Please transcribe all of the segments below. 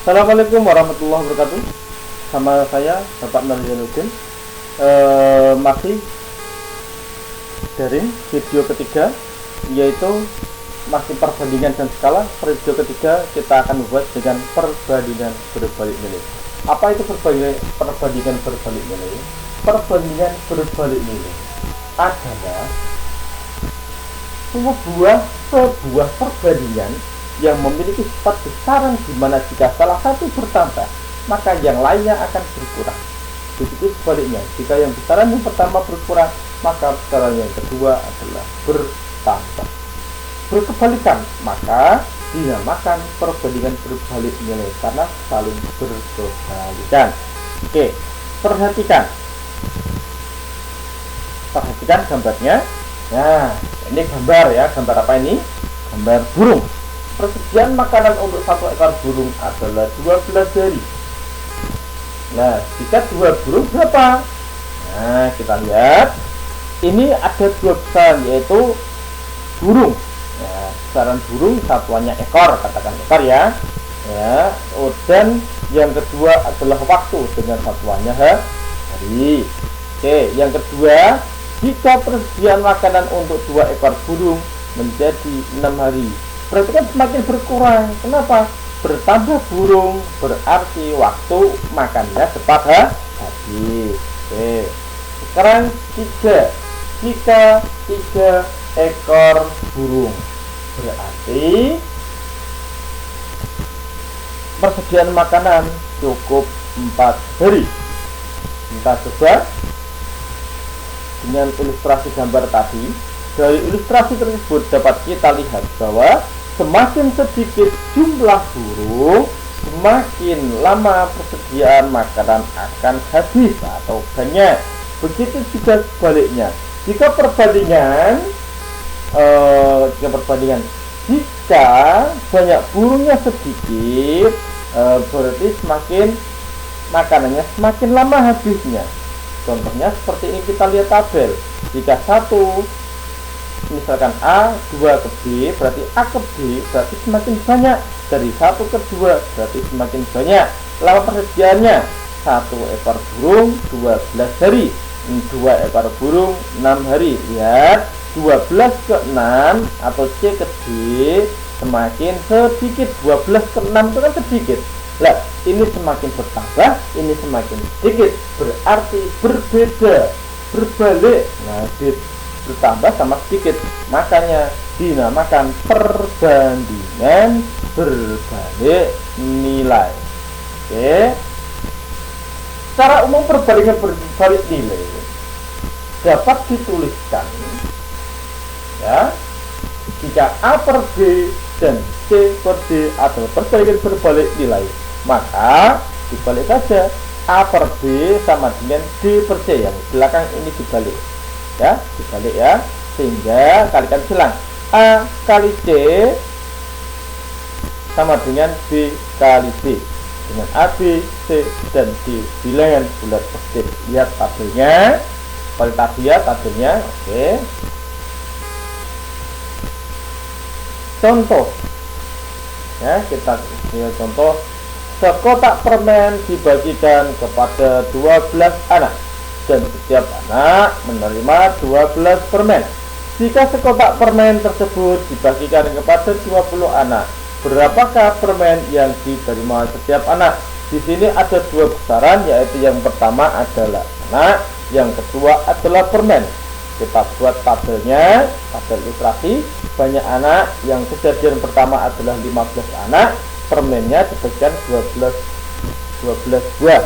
Assalamualaikum warahmatullahi wabarakatuh. Sama saya Bapak Nurjanuddin. Masih dari video ketiga, yaitu masih perbandingan dan skala. Video ketiga kita akan membahas dengan perbandingan berbalik nilai. Apa itu perbandingan berbalik nilai? Perbandingan berbalik nilai adalah sebuah perbandingan yang memiliki sifat besaran, di mana jika salah satu bertambah maka yang lainnya akan berkurang. Begitu sebaliknya, jika yang besaran yang pertama berkurang maka besaran yang kedua adalah bertambah. Berkebalikan maka dinamakan perbandingan berbalik nilai karena saling berbalikan. Oke, perhatikan gambarnya. Nah, ini gambar ya. Gambar apa ini? Gambar burung. Persediaan makanan untuk satu ekor burung adalah 12 hari. Nah, jika 2 burung berapa? Nah, kita lihat. Ini ada 2 besaran, yaitu burung. Ya, besaran burung satuannya ekor, katakan ekor ya. Ya, dan yang kedua adalah waktu dengan satuannya hari. Oke, yang kedua, jika persediaan makanan untuk 2 ekor burung menjadi 6 hari, berarti kan semakin berkurang. Kenapa? Bertambah burung berarti waktu makannya cepat habis. Oke. Sekarang 3. Jika 3 ekor burung, berarti persediaan makanan cukup 4 hari. Kita coba dengan ilustrasi gambar tadi. Dari ilustrasi tersebut dapat kita lihat bahwa semakin sedikit jumlah burung, semakin lama persediaan makanan akan habis atau banyak. Begitu juga sebaliknya. Jika perbandingan banyak burungnya sedikit, berarti semakin makanannya semakin lama habisnya. Contohnya seperti ini, kita lihat tabel. Jika satu, misalkan A 2 ke B, berarti A ke B berarti semakin banyak. Dari 1 ke 2 berarti semakin banyak. Lama persediaannya 1 ekor burung 12 hari, 2 ekor burung 6 hari. Lihat, 12 ke 6 atau C ke D semakin sedikit. 12 ke 6 itu kan sedikit. Lah, ini semakin bertambah, ini semakin sedikit, berarti berbeda, berbalik. Nah, bertambah sama sedikit, makanya dinamakan perbandingan berbalik nilai. Oke. Secara umum perbandingan berbalik nilai dapat dituliskan ya, jika A per B dan C per D adalah perbandingan berbalik nilai, maka dibalik saja. A per B sama dengan D per C, yang belakang ini dibalik ya, dibalik ya, sehingga kalikan silang. A kali C sama dengan B kali C, dengan A, B, C, dan D bilangan bulat positif. Lihat tabelnya, kualitas ya tabelnya. Oke. Contoh ya, kita lihat contoh. Sekotak permen dibagikan kepada 12 anak dan setiap anak menerima 12 permen. Jika sekotak permen tersebut dibagikan kepada 20 anak, berapakah permen yang diterima setiap anak? Di sini ada 2 besaran, yaitu yang pertama adalah anak, yang kedua adalah permen. Kita buat tabelnya, tabel ilustrasi. Banyak anak, yang kejadian pertama adalah 15 anak, permennya dibagikan 12 buah.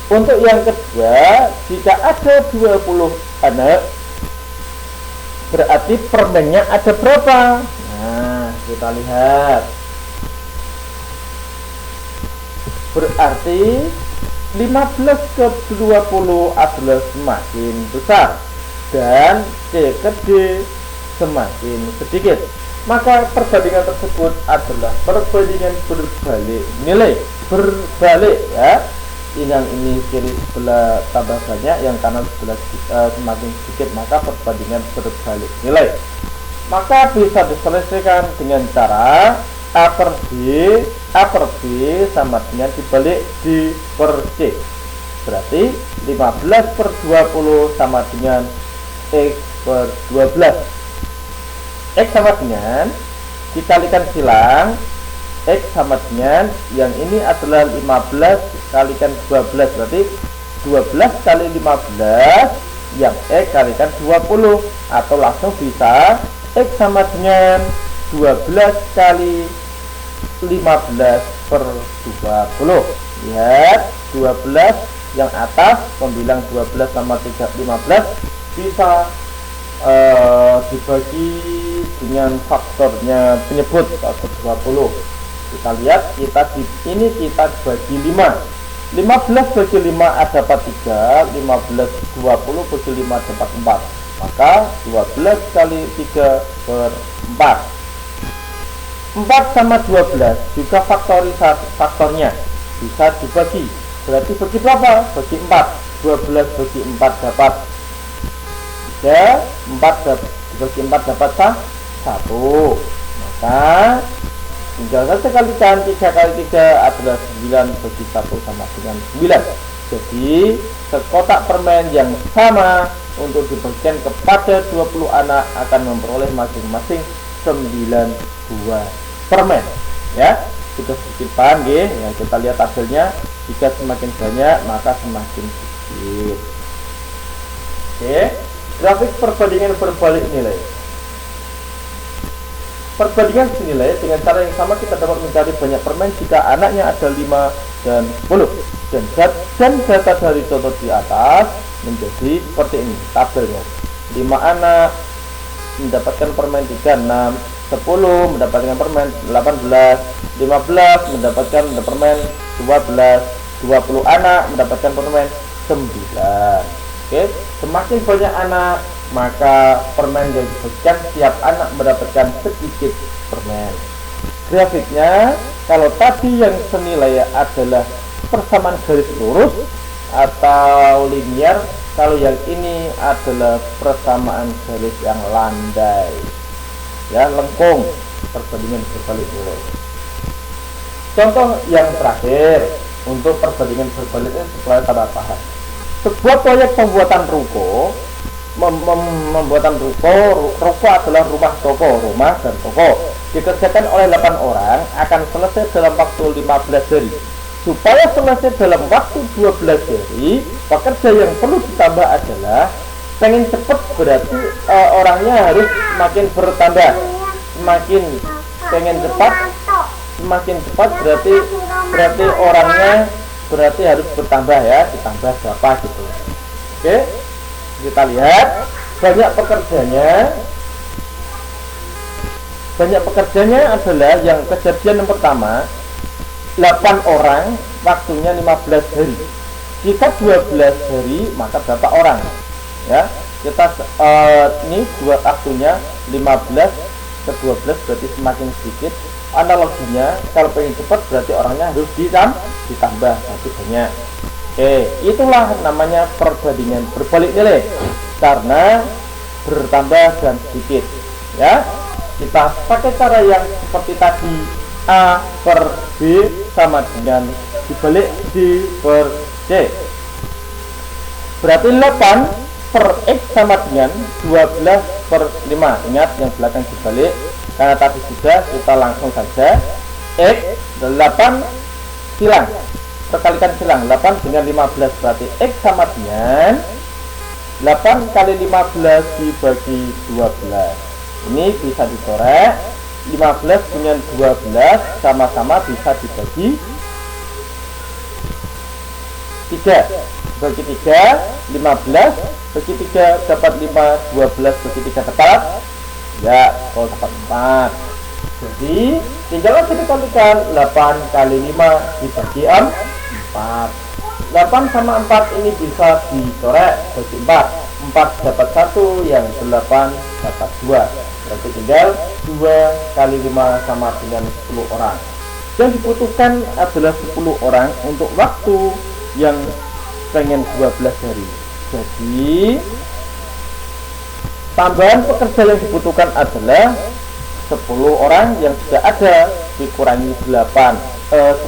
Untuk yang kedua, jika ada 20 anak, berarti permennya ada berapa? Nah, kita lihat. Berarti 15 ke 20 adalah semakin besar, dan C ke D semakin sedikit. Maka perbandingan tersebut adalah perbandingan berbalik nilai. Berbalik ya. Yang ini kiri sebelah tambah banyak, yang kanan sebelah semakin sedikit, maka perbandingan berbalik nilai. Maka bisa diselesaikan dengan cara A per B sama dengan dibalik D per C. Berarti 15 per 20 sama dengan X per 12. X sama dengan, dikalikan silang, X sama dengan, yang ini adalah 15 kalikan 12. Berarti 12 kali 15, yang X kalikan 20. Atau langsung bisa X sama dengan 12 kali 15 per 20. Lihat 12 yang atas pembilang 12 sama 15 bisa dibagi dengan faktornya penyebut 120. Kita lihat ini kita bagi 5. 15 bagi 5 ada dapat 3, 15 20 bagi 5 dapat 4. Maka 12 kali 3 per 4. 4 sama 12 juga faktornya bisa dibagi. Berarti bagi berapa? Bagi 4. 12 bagi 4 dapat 3, 4 bagi 4 dapat 1. Maka tinggal saja kalikan 3 kali 3 adalah 9 bagi 1 sama dengan 9. Jadi sekotak permen yang sama untuk dibagikan kepada 20 anak akan memperoleh masing-masing 9 buah permen. Ya, sudah sedikit paham ya. Kita lihat tabelnya. Jika semakin banyak maka semakin sedikit. Oke, grafik perbandingan berbalik nilai. Perbandingan senilai dengan cara yang sama kita dapat mencari banyak permen jika anaknya ada 5 dan 10. Dan data dari contoh di atas menjadi seperti ini tabelnya. 5 anak mendapatkan permen 3, 6, 10 mendapatkan permen 18, 15 mendapatkan permen 12, 20 anak mendapatkan permen 9. Oke, semakin banyak anak maka permen yang dibagikan setiap anak mendapatkan sedikit permen. Grafiknya, kalau tadi yang senilai adalah persamaan garis lurus atau linear, kalau yang ini adalah persamaan garis yang landai, ya, lengkung, perbandingan berbalik nilai. Contoh yang terakhir untuk perbandingan berbaliknya supaya tambah paham. Sebuah proyek pembuatan ruko, ruko adalah rumah dan toko, dikerjakan oleh 8 orang, akan selesai dalam waktu 15 hari. Supaya selesai dalam waktu 12 hari, pekerja yang perlu ditambah adalah, pengen cepat berarti orangnya harus semakin bertambah. Semakin pengen cepat, semakin cepat berarti orangnya berarti harus bertambah, ya, ditambah berapa gitu. Oke, kita lihat banyak pekerjanya adalah yang kejadian yang pertama 8 orang, waktunya 15 hari. Jika 12 hari maka berapa orang, ya, kita ini dua waktunya 15 ke 12 berarti semakin sedikit. Analoginya kalau pengen cepat berarti orangnya harus ditambah, berarti banyak. Oke, itulah namanya perbandingan berbalik nilai karena bertambah dan sedikit. Ya, kita pakai cara yang seperti tadi, A per B sama dengan dibalik D per C. Berarti 8 per X sama dengan 12 per 5. Ingat yang belakang dibalik karena tadi sudah, kita langsung saja X 8 silang, perkalikan silang 8 dengan 15, berarti X sama dengan 8 kali 15 dibagi 12. Ini bisa dicorek, 15 dengan 12 sama-sama bisa dibagi 3. Bagi 3, 15 bagi 3 dapat 5, 12 bagi 3 dapat, ya, kalau dapat 4. Jadi tinggal aja dikalikan 8 kali 5 dibagi 4. 8 sama 4 ini bisa dicorek bagi 4. 4 dapat 1, yang 8 dapat 2. Berarti tinggal 2 kali 5 sama dengan 10 orang. Yang dibutuhkan adalah 10 orang untuk waktu yang pengen 12 hari. Jadi tambahan pekerja yang dibutuhkan adalah 10 orang yang sudah ada dikurangi 8,